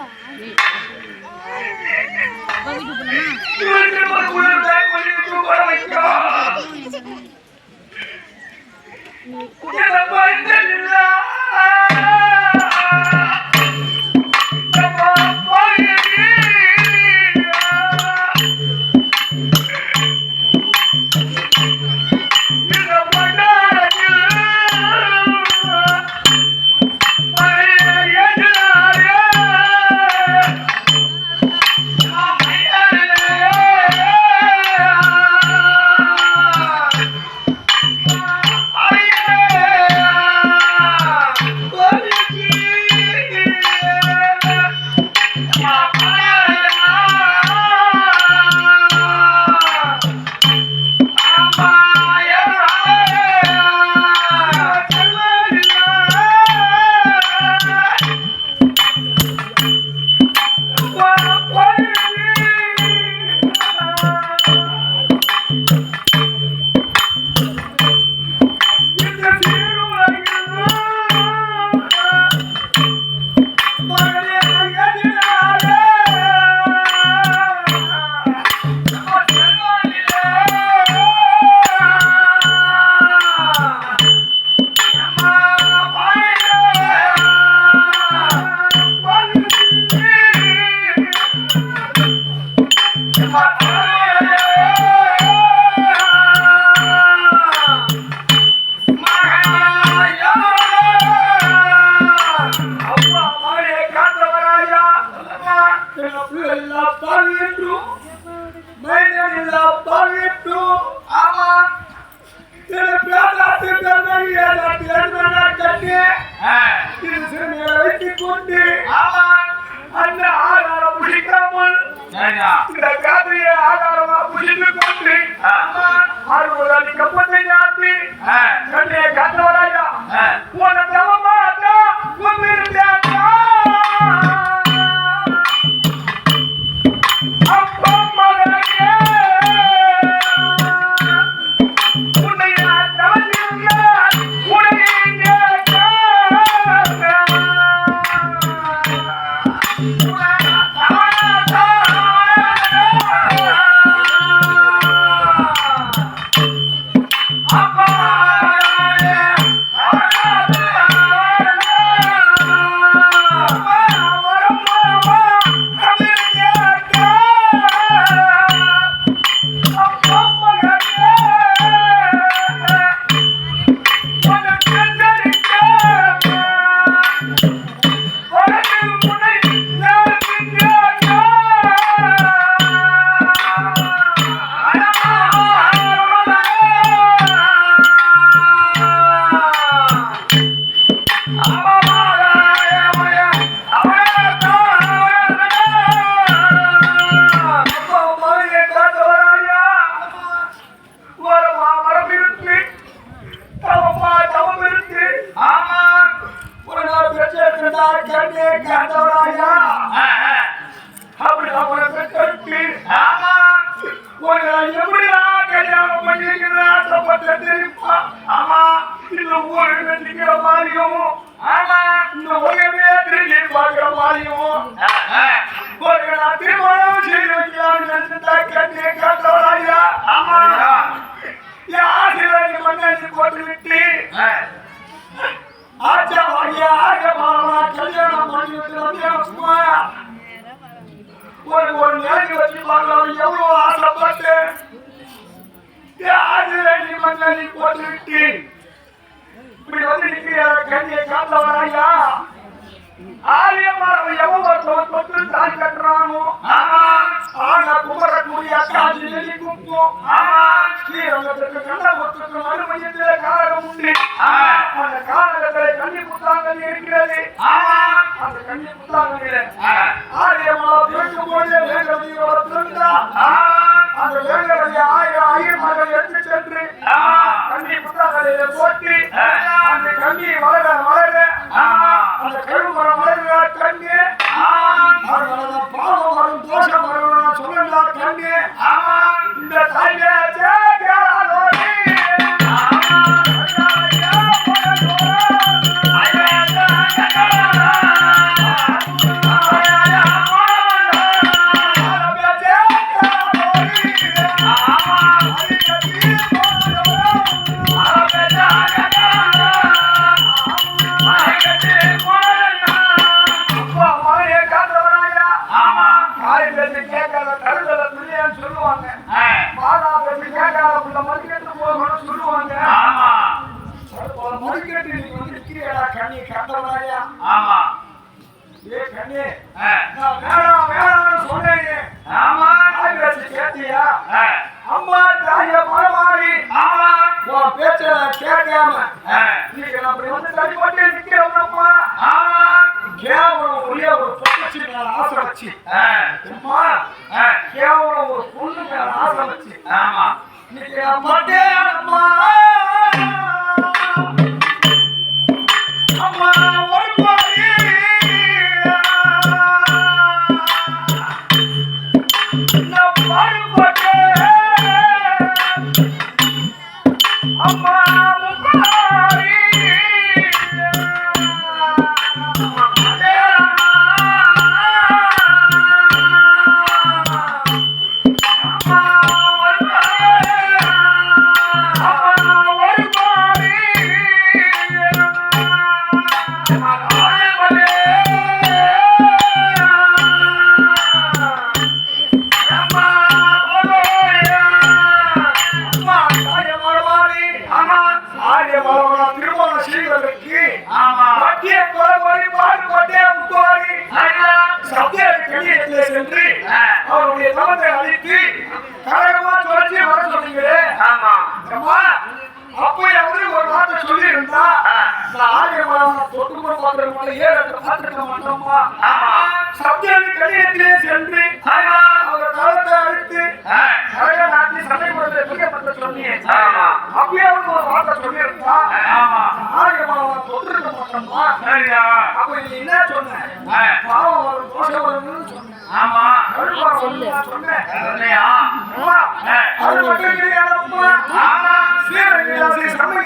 Yeah. வேணாம் வேணாம்னு சொன்னேன். ஆமா தாய் பேச்சு கேட்டியா? அம்மா தாய மரமாறி உன் பேச்ச கேட்காம இன்னைக்கு நான் அப்படி வந்து தடிப்பட்டு நிக்கிறோம்னப்பா. கேவலம் ஒரே ஒரு பொண்ணு மேல ஆசை வச்சு அம்மா கேவலம் ஒரு பொண்ணு மேல ஆசை வச்சு இன்னைக்கு நான் மாட்டேன் அம்மா. அம்மா ஒரு பாரி நான் பாடுபட்டேன். அம்மா முக்காரி அவருடைய சமத்தை அழித்து கழகமா சொல்லி வர சொன்னீங்களே. அப்பயாவது ஒரு வார்த்தை சொல்லி இருந்தா ஆரியமான தொட்டு கூட பாக்குறவங்க ஏழு பார்த்துக்க மாட்டோமா. சத்தியனை கல்யாணத்திலே சென்று அவர் காலத்தை அழித்து கழக நாட்டி சண்டை கொடுத்த பிரியப்பட்ட சொன்னீங்க. அப்பயாவது ஒரு வார்த்தை சொல்லி இருந்தா ஆரியமான தொட்டிருக்க மாட்டோமா. அப்ப நீ என்ன சொன்ன? பாவம் வரும் தோஷம் வரும்னு சொன்ன. சொன்னேன் அது மட்டும் கிடையாது. சீரகி சமயி